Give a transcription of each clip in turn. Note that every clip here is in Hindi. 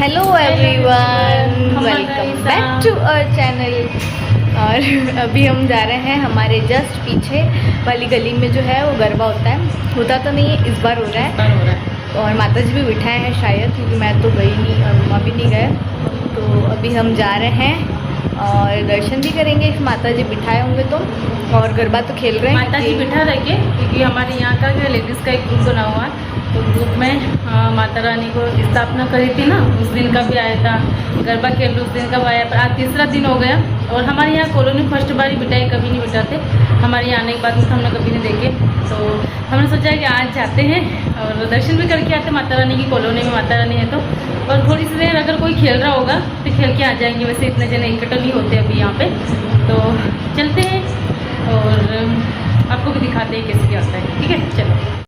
Hello everyone, welcome back to our channel. और अभी हम जा रहे हैं हमारे जस्ट पीछे वाली गली में जो है वो गरबा होता तो नहीं है, इस बार हो रहा है। और माता जी भी बिठाए हैं शायद, क्योंकि मैं तो गई नहीं और मम्मा भी नहीं गए। तो अभी हम जा रहे हैं और दर्शन भी करेंगे, माता जी बिठाए होंगे तो। और गरबा तो खेल रहे हैं, माता जी बिठा रहेंगे क्योंकि हमारे यहाँ का जो लेडीज़ का एक ग्रुप बना हुआ है। तो ग्रुप में माता रानी को स्थापना करी थी ना, उस दिन का भी आया था। गरबा खेल उस दिन का आया, पर आज तीसरा दिन हो गया। और हमारे यहाँ कॉलोनी फर्स्ट बार ही बिठाए, कभी नहीं बिठाते। हमारे यहाँ आने के बाद में तो हमने कभी नहीं देखे। तो हमने सोचा कि आज जाते हैं और दर्शन भी करके आते माता रानी की। कॉलोनी में माता रानी है तो, और थोड़ी सी देर अगर कोई खेल रहा होगा तो खेल के आ जाएंगे। वैसे इतने जने इकट्ठे नहीं होते अभी यहाँ पे। तो चलते हैं और आपको भी दिखाते हैं कैसे क्या होता है। ठीक है, चलो।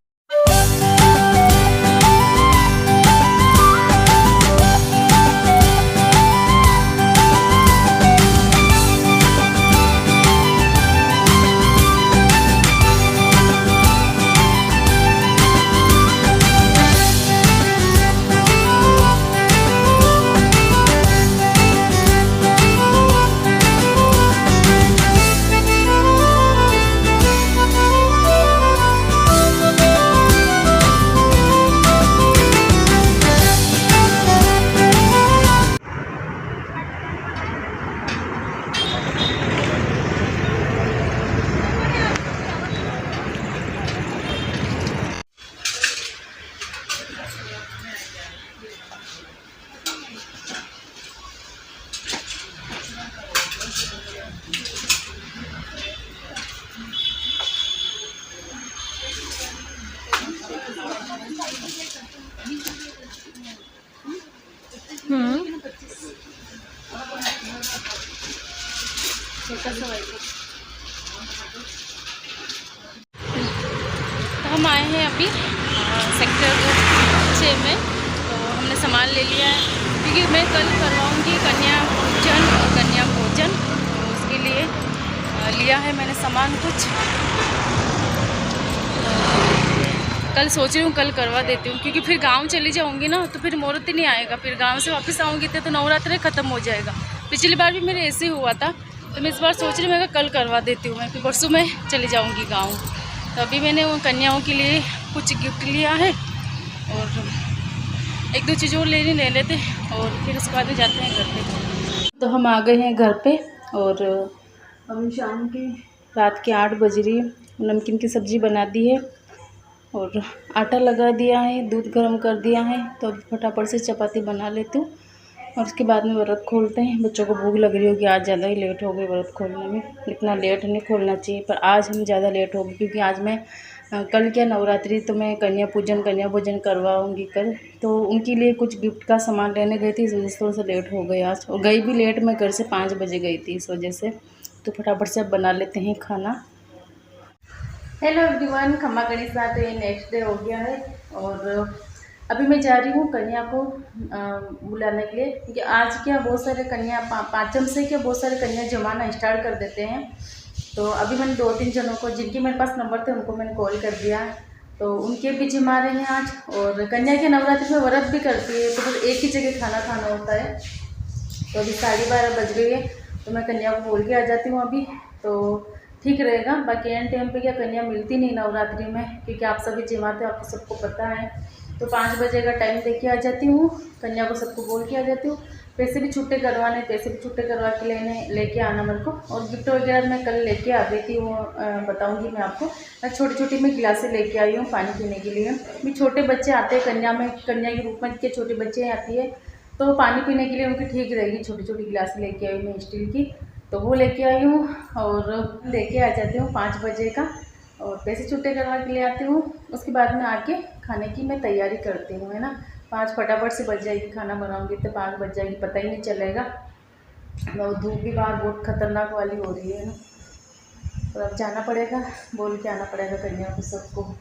तो हम आए हैं अभी सेक्टर 6 में। तो हमने सामान ले लिया है क्योंकि मैं कल करवाऊंगी कन्या पूजन और कन्या भोजन। तो उसके लिए लिया है मैंने सामान कुछ। कल सोच रही हूँ कल करवा देती हूँ, क्योंकि फिर गांव चली जाऊँगी ना तो फिर मुहूर्त ही नहीं आएगा। फिर गांव से वापस आऊँगी तो नवरात्र ख़त्म हो जाएगा। पिछली बार भी मेरे ऐसे ही हुआ था, तो मैं इस बार सोच रही हूँ मैं कल करवा देती हूँ। मैं फिर परसों में चली जाऊँगी गाँव। तो अभी मैंने वो कन्याओं के लिए कुछ गिफ्ट लिया है और एक दो चीज़ और ले लेते और फिर उसके बाद में जाते हैं घर पे। तो हम आ गए हैं घर पे और अभी शाम के रात के 8 बज रही है। नमकीन की सब्ज़ी बना दी है और आटा लगा दिया है, दूध गर्म कर दिया है। तो अब फटाफट से चपाती बना लेती हूँ और उसके बाद में व्रत खोलते हैं। बच्चों को भूख लग रही होगी, आज ज़्यादा ही लेट हो गई व्रत खोलने में। इतना लेट नहीं खोलना चाहिए, पर आज हम ज़्यादा लेट हो गए क्योंकि आज मैं कल क्या नवरात्रि तो मैं कन्या भोजन करवाऊँगी कल। तो उनके लिए कुछ गिफ्ट का सामान लेने गई थी, इस वजह से थोड़ा सा लेट हो गई आज। और गई भी लेट, मैं घर से 5 बजे गई थी इस वजह से। तो फटाफट से अब बना लेते हैं खाना। हेलो एवरीवन, खम्मा गणेश साथ ये नेक्स्ट डे हो गया है और अभी मैं जा रही हूँ कन्या को बुलाने के लिए, क्योंकि आज क्या बहुत सारे कन्या पाँचम से क्या बहुत सारे कन्या जमाना स्टार्ट कर देते हैं। तो अभी मैंने 2-3 जनों को जिनके मेरे पास नंबर थे उनको मैंने कॉल कर दिया। तो उनके भी जिमा रहे हैं आज। और कन्या के नवरात्रि में व्रत भी करती है, तो बस एक ही जगह खाना खाना होता है। तो अभी 12:30 बज गई है, तो मैं कन्या को बोल के आ जाती हूँ अभी, तो ठीक रहेगा। बाकी एंड टाइम पे क्या कन्या मिलती नहीं नवरात्रि में, क्योंकि आप सभी जिमाते हो, आपको सबको पता है। तो 5 बजे का टाइम दे के आ जाती हूँ, कन्या को सबको बोल के आ जाती हूँ। पैसे भी छुट्टे करवाने, पैसे भी छुट्टे करवा के लेके आना मेरे को। और गिफ्ट वगैरह मैं कल लेके आ गई थी, वो बताऊँगी मैं आपको। मैं छोटी छोटी मैं गिलासें लेके आई हूँ पानी पीने के लिए। भी छोटे बच्चे आते हैं कन्या में, कन्या के रूप में के छोटे बच्चे आती है, तो पानी पीने के लिए उनकी ठीक रहेगी। छोटी छोटी गिलास लेके आई मैं स्टील की, तो वो लेके आई हूँ और लेके आ जाती हूँ 5 बजे का। और पैसे छुट्टे करवा के ले आती हूँ। उसके बाद में आके खाने की मैं तैयारी करती हूँ, है ना। 5 फटाफट से बज जाएगी, खाना बनाऊँगी तो 5 बज जाएगी, पता ही नहीं चलेगा। और धूप भी बाहर बहुत खतरनाक वाली हो रही है ना। और अब जाना पड़ेगा, बोल के आना पड़ेगा कन्या को सबको।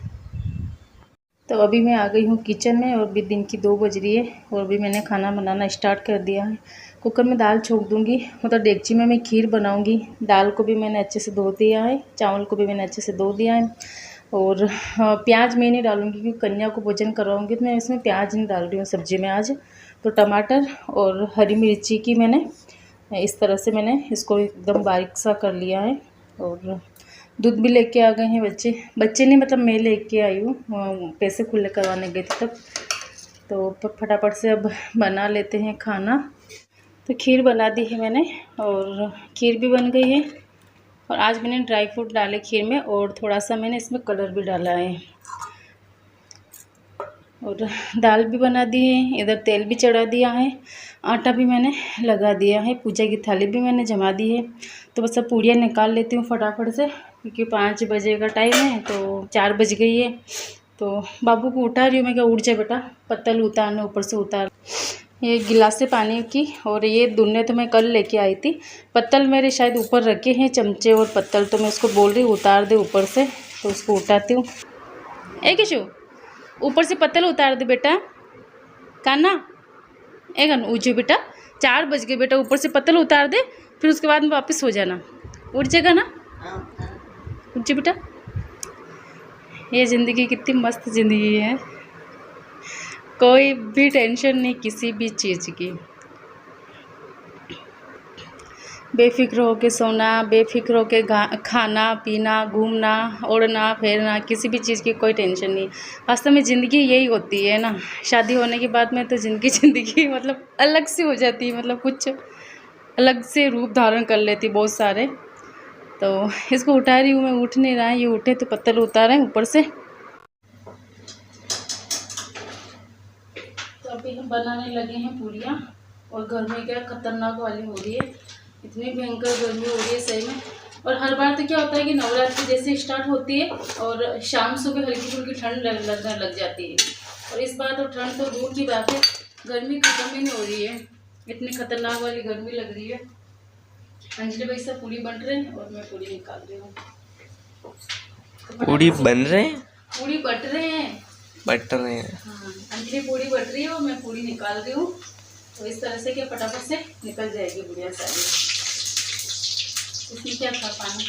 तो अभी मैं आ गई हूँ किचन में और अभी दिन की 2 बज रही है और अभी मैंने खाना बनाना स्टार्ट कर दिया है। कुकर में दाल छोंक दूँगी, मतलब डेगची में मैं खीर बनाऊँगी। दाल को भी मैंने अच्छे से धो दिया है, चावल को भी मैंने अच्छे से धो दिया है। और प्याज मैं नहीं डालूँगी क्योंकि कन्या को भोजन करवाऊँगी, तो मैं इसमें प्याज नहीं डाल रही हूँ सब्ज़ी में आज। तो टमाटर और हरी मिर्ची की मैंने इस तरह से मैंने इसको एकदम बारीक सा कर लिया है। और दूध भी लेके आ गए हैं बच्चे नहीं, मतलब मैं लेके आई हूँ, पैसे खुले करवाने गई थी तब। तो फटाफट से अब बना लेते हैं खाना। तो खीर बना दी है मैंने और खीर भी बन गई है। और आज मैंने ड्राई फ्रूट डाले खीर में और थोड़ा सा मैंने इसमें कलर भी डाला है। और दाल भी बना दी है, इधर तेल भी चढ़ा दिया है, आटा भी मैंने लगा दिया है, पूजा की थाली भी मैंने जमा दी है। तो बस अब पूड़ियाँ निकाल लेती हूँ फटाफट से, क्योंकि 5 बजे का टाइम है, तो 4 बज गई है। तो बाबू को उठा रही हूँ, मैं क्या उठ जाए बेटा, पत्तल उतारना, ऊपर से उतार। ये गिलास से पानी की, और ये दुन्ने तो मैं कल लेके आई थी। पत्तल मेरे शायद ऊपर रखे हैं चमचे और पत्तल, तो मैं उसको बोल रही हूँ उतार दे ऊपर से, तो उसको उठाती हूँ। किशु ऊपर से पत्तल उतार दे बेटा, काना ऊँचो बेटा, 4 बज गए बेटा, ऊपर से पत्तल उतार दे, फिर उसके बाद में वापस हो जाना, उठ जाएगा ना, उठ जा बेटा। ये ज़िंदगी कितनी मस्त ज़िंदगी है, कोई भी टेंशन नहीं किसी भी चीज़ की। बेफिक्र होके सोना, बेफिक्र होके खाना पीना, घूमना ओढ़ना फिरना, किसी भी चीज़ की कोई टेंशन नहीं। वास्तव में ज़िंदगी यही होती है ना। शादी होने के बाद में तो ज़िंदगी मतलब अलग सी हो जाती है, मतलब कुछ अलग से रूप धारण कर लेती बहुत सारे। तो इसको उठा रही हूँ मैं, उठ नहीं रहा है, ये उठे तो पत्तल उतारे ऊपर से। तो अभी हम बनाने लगे हैं पूरियाँ, और घर में क्या खतरनाक वाली हो रही है, इतनी भयंकर गर्मी हो रही है सही में। और हर बार तो क्या होता है कि नवरात्रि जैसे स्टार्ट होती है और शाम सुबह हल्की फुल्की ठंड लगने लग जाती है, और इस बार तो ठंड तो दूर की बात है, गर्मी खत्म ही नहीं हो रही है, इतनी खतरनाक वाली गर्मी लग रही है। अंजलि भाई सब पूरी बन रहे हैं और मैं पूरी निकाल रही हूँ। पूरी बन रहे हैं, पूरी बट रहे हैं, हाँ अंजलि पूरी बट रही है और मैं पूरी निकाल रही हूँ। तो इस तरह से क्या फटाफट से निकल जाएगी बढ़िया सारी। इसमें क्या था, पानी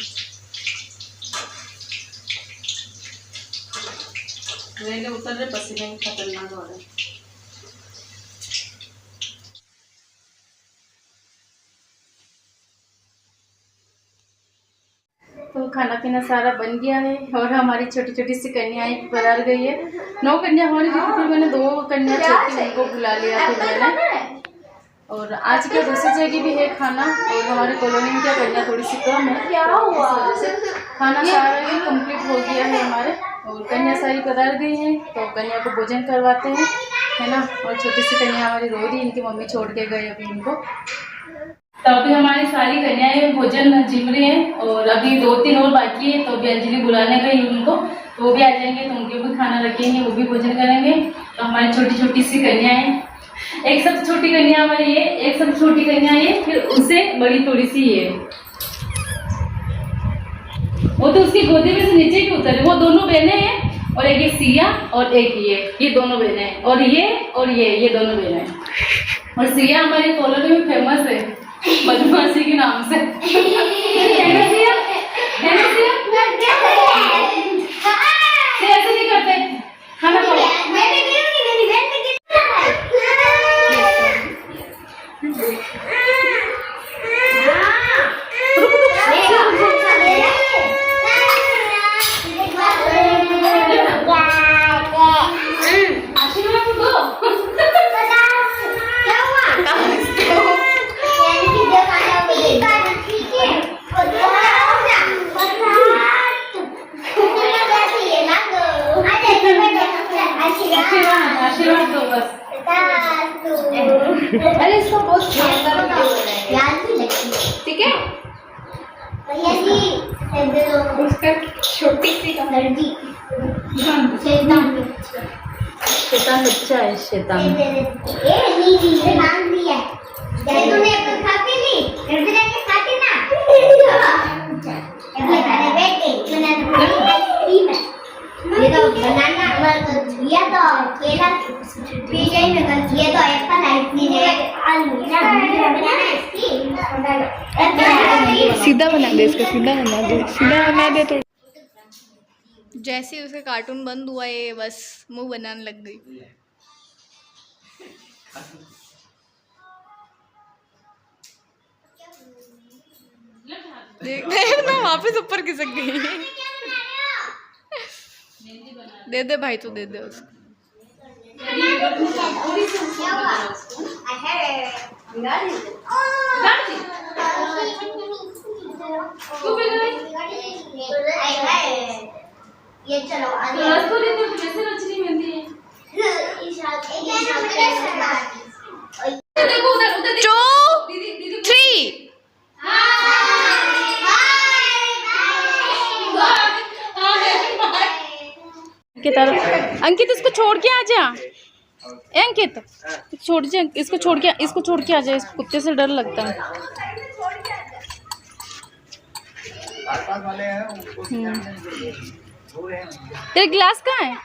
रेले उतर रहे, पसीने में खतरनाक हो रहा है। तो खाना पीना सारा बन गया है और हमारी छोटी छोटी सी कन्याएं पधार गई है। 9 कन्या हमारी थी, फिर मैंने 2 कन्या छोटी उनको बुला लिया फिर मैंने। और आज क्या दूसरी जगह भी है खाना, और हमारे कॉलोनी में क्या कन्या थोड़ी सी कम है, क्या हुआ, खाना सारा ही कंप्लीट हो गया है हमारे, और कन्या सारी पधार गई हैं। तो कन्या को भोजन करवाते हैं, है ना। और छोटी सी कन्या हमारी रो रही, इनकी मम्मी छोड़ के गए अभी इनको। तो अभी हमारी सारी कन्याएं भोजन जिम रही हैं, और अभी 2-3 और बाकी है, तो अभी अंजलि बुलाने गई उनको, तो वो भी आ जाएंगे, तो उनके भी खाना रखेंगे, वो भी भोजन करेंगे। तो हमारी छोटी छोटी सी कन्याएं, एक सबसे छोटी कन्या हमारी ये, एक सबसे छोटी कन्या ये, फिर उससे बड़ी थोड़ी सी ये, वो तो उसकी गोदी में से नीचे क्यों उतरे। वो दोनों बहनें हैं, और एक सिया और एक ये दोनों बहनें हैं, और ये दोनों बहनें हैं। और सिया हमारी कॉलोनी में फेमस है बदमाशी के नाम से। ऐसे नहीं करते, खाना खाओ। आशीर्वाद दो बस। अरे इसको बहुत ठीक है, उसका छोटी सी शैतान बच्चा है, शैतान। ये तो बनाना ये तो केला पीछे में ये तो एप्पल है, इसलिए आलू बनाना इसकी सीधा बना दे, इसका सीधा बना दे, सीधा बना दे तो जैसे ही उसका कार्टून बंद हुआ ये बस मुंह बनाने लग गई। देखना वापस ऊपर खिसक गई। दे दे भाई, तू दे दे उसको। ये चलो देखो उधर उधर 2 3 अंकित इसको छोड़ के आ जा। अंकित छोड़ जा, इसको छोड़ के आ जा। इसको कुत्ते से डर लगता है। तेरे गिलास कहाँ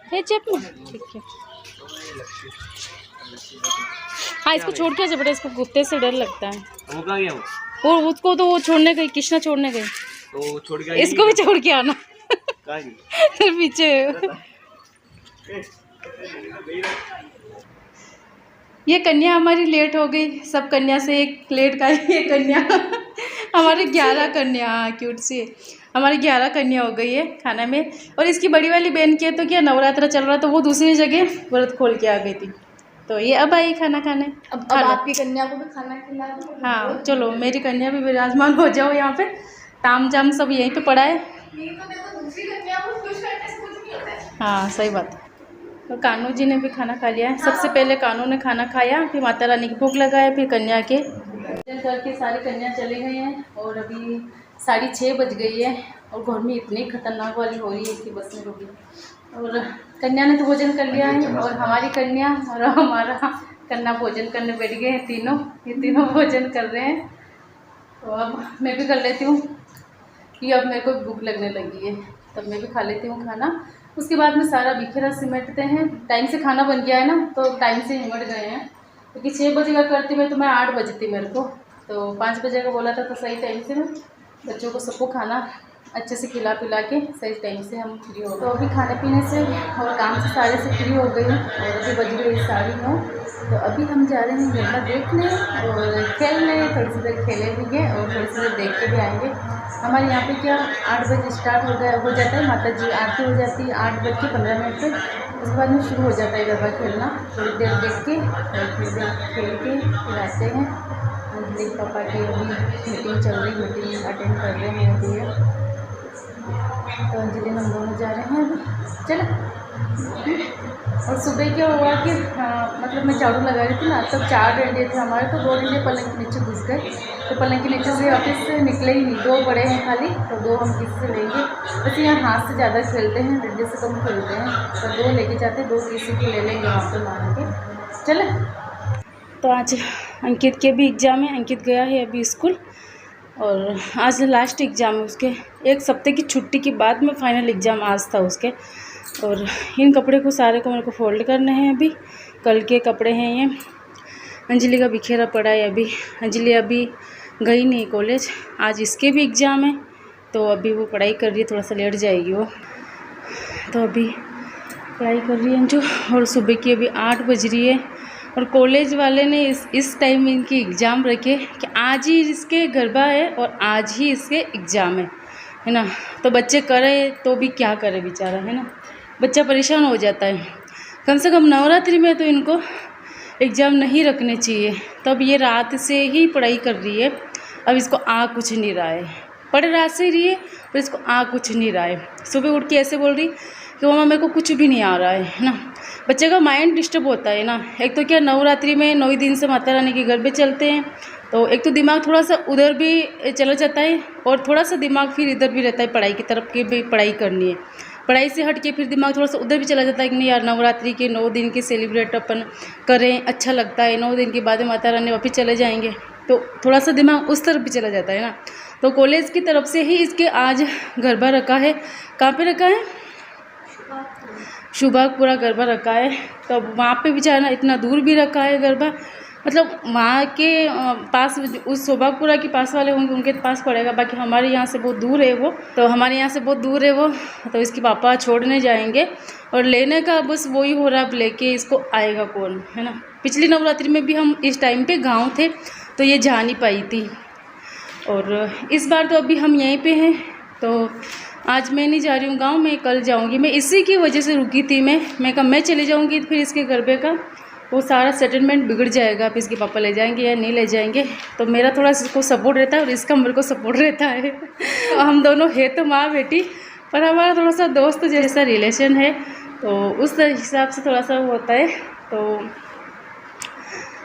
है जेब में? ठीक है। हाँ इसको छोड़ के आ जा बेटा, इसको कुत्ते से डर लगता है। वो कहाँ गया? वो उसको तो वो छोड़ने गई, कृष्णा छोड़ने गई। तो छोड़ के इसको भी छोड़ के आना। कहाँ गई? फिर पीछे ये कन्या हमारी लेट हो गई। सब कन्या से एक लेट का ये कन्या हमारे 11 कन्या क्यूट सी हमारी 11 कन्या हो गई है खाना में। और इसकी बड़ी वाली बहन की तो क्या नवरात्र चल रहा, तो वो दूसरी जगह व्रत खोल के आ गई थी। तो ये अब आई खाना खाने। अब आपकी कन्या को भी खाना खिला दो। हाँ चलो, मेरी कन्या भी विराजमान हो जाओ यहाँ पे। ताम जाम सब यहीं पे पड़ा है। हाँ सही बात है। तो कानू जी ने भी खाना खा लिया है। सबसे पहले कानू ने खाना खाया, फिर माता रानी की भोग लगाया, फिर कन्या के करके सारी कन्या चले गए हैं। और अभी 6:30 बज गई है और गर्मी इतनी खतरनाक वाली हो रही है कि बस में रुकी। और कन्या ने तो भोजन कर लिया है और हमारी कन्या और हमारा कन्या भोजन करने बैठ गए हैं। ये तीनों भोजन कर रहे हैं। तो अब मैं भी कर लेती हूँ कि अब मेरे को भूख लगने लगी है, तब मैं भी खा लेती हूँ खाना। उसके बाद में सारा बिखेरा सिमटते हैं। टाइम से खाना बन गया है ना, तो टाइम से सिमट गए हैं। क्योंकि 6 बजे का करती मैं तो मैं 8 बजती मेरे को, तो 5 बजे का बोला था तो सही टाइम से मैं बच्चों को सबको खाना अच्छे से खिला पिला के सही टाइम से हम फ्री हो गए। तो अभी खाने पीने से और काम से सारे से फ्री हो गई हैं और अभी बज गई 9:30। तो अभी हम जा रहे हैं गरबा देखने और खेलने। थोड़ी सी देर खेलेंगे और थोड़ी सी देर देख के भी आएंगे। हमारे यहाँ पे क्या 8 बजे स्टार्ट हो जाता है, माता जी आरती हो जाती है 8:15 पे। उसके बाद में शुरू हो जाता है गरबा खेलना। थोड़ी देर देख के और थोड़ी देर खेल के फिर आते हैं। अंजलि पापा की अभी मीटिंग चल रही, मीटिंग अटेंड कर रहे हैं अभी। तो अंजलि हम दोनों जा रहे हैं अभी। चलो। और सुबह क्या हुआ कि मतलब मैं झाड़ू लगा रही थी ना, तब 4 डंडे थे हमारे, तो 2 डंडे पलंग के नीचे घुस गए। तो पलंग के नीचे से वापस से निकले ही नहीं। 2 बड़े हैं खाली, तो 2 हम किसी से लेंगे। वैसे यहाँ हाथ से ज़्यादा खेलते हैं, डंडे से कम खेलते हैं। तो 2 लेके जाते हैं, 2 किसी के ले लेंगे वहाँ पर मार के। चले। तो आज अंकित के भी एग्ज़ाम है। अंकित गया है अभी स्कूल और आज लास्ट एग्ज़ाम है उसके। 1 हफ्ते की छुट्टी के बाद में फाइनल एग्ज़ाम आज था उसके। और इन कपड़े को सारे को मेरे को फोल्ड करने हैं अभी। कल के कपड़े हैं ये। अंजलि का बिखेरा पड़ा है अभी। अंजलि अभी गई नहीं कॉलेज, आज इसके भी एग्ज़ाम है, तो अभी वो पढ़ाई कर रही है। थोड़ा सा लेट जाएगी वो, तो अभी पढ़ाई कर रही है अंजू। और सुबह की अभी 8 बज रही है और कॉलेज वाले ने इस टाइम इनकी एग्ज़ाम रखे कि आज ही इसके गरबा है और आज ही इसके एग्ज़ाम है ना। तो बच्चे करे तो भी क्या करे बेचारा, है ना। बच्चा परेशान हो जाता है। कम से कम नवरात्रि में तो इनको एग्ज़ाम नहीं रखने चाहिए। तब ये रात से ही पढ़ाई कर रही है। अब इसको आ कुछ नहीं रहा है, पढ़ रात से रही है पर इसको आ कुछ नहीं रहा है। सुबह उठ के ऐसे बोल रही कि मम्मा मेरे को कुछ भी नहीं आ रहा है ना। बच्चे का माइंड डिस्टर्ब होता है ना। एक तो क्या नवरात्रि में 9 दिन से माता रानी के गरबे चलते हैं, तो एक तो दिमाग थोड़ा सा उधर भी चला जाता है और थोड़ा सा दिमाग फिर इधर भी रहता है, पढ़ाई की तरफ की भी पढ़ाई करनी है। पढ़ाई से हट के फिर दिमाग थोड़ा सा उधर भी चला जाता है कि नहीं यार नवरात्रि के 9 दिन के सेलिब्रेट अपन करें, अच्छा लगता है। 9 दिन के बाद माता रानी वापस चले जाएंगे, तो थोड़ा सा दिमाग उस तरफ भी चला जाता है ना। तो कॉलेज की तरफ से ही इसके आज गरबा रखा है। कहाँ पे रखा है? शुभागपुरा गरबा रखा है। तो वहाँ पे बेचारा इतना दूर भी रखा है गरबा, मतलब वहाँ के पास उस सोभागपुरा के पास वाले होंगे उनके पास पड़ेगा, बाकी हमारे यहाँ से बहुत दूर है वो, तो हमारे यहाँ से बहुत दूर है वो, तो इसके पापा छोड़ने जाएंगे और लेने का बस वही हो रहा, अब लेके इसको आएगा कौन, है ना। पिछली नवरात्रि में भी हम इस टाइम पे गांव थे तो ये जा नहीं पाई थी, और इस बार तो अभी हम यहीं पे हैं, तो आज मैं नहीं जा रही हूँ गांव, मैं कल जाऊँगी। मैं इसी की वजह से रुकी थी, मैं कहा मैं चले जाऊँगी फिर इसके गरबे का वो सारा सेटलमेंट बिगड़ जाएगा, फिर इसके पापा ले जाएंगे या नहीं ले जाएंगे, तो मेरा थोड़ा इसको सपोर्ट रहता है और इसका मेरे को सपोर्ट रहता है। तो हम दोनों है तो माँ बेटी, पर हमारा थोड़ा सा दोस्त जैसा रिलेशन है, तो उस हिसाब से थोड़ा सा वो होता है, तो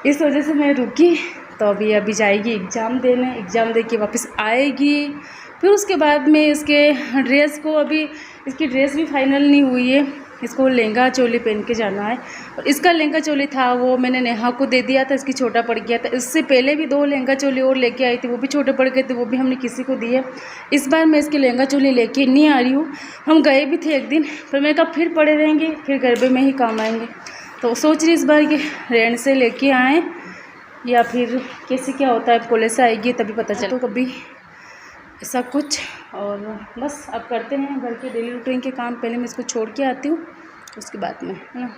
इस वजह से मैं रुकी। तो अभी जाएगी एग्ज़ाम देने, एग्ज़ाम दे के वापस आएगी, फिर उसके बाद में इसके ड्रेस को, अभी इसकी ड्रेस भी फाइनल नहीं हुई है, इसको लहंगा चोली पहन के जाना है। और इसका लहंगा चोली था वो मैंने नेहा को दे दिया था, इसकी छोटा पड़ गया था। इससे पहले भी 2 लहंगा चोली और लेके आई थी, वो भी छोटे पड़ गए थे, वो भी हमने किसी को दिए। इस बार मैं इसके लहंगा चोली लेके नहीं आ रही हूँ, हम गए भी थे एक दिन, पर मैंने कहा फिर पड़े रहेंगे, फिर गरबे में ही काम आएंगे, तो सोच रही इस बार कि रेंट से लेके आएँ या फिर कैसे क्या होता है, कॉलेज से आएगी तभी पता चला। तो कभी ऐसा कुछ, और बस अब करते हैं घर के डेली रूटीन के काम। पहले मैं इसको छोड़ के आती हूँ, उसके बाद में, है ना।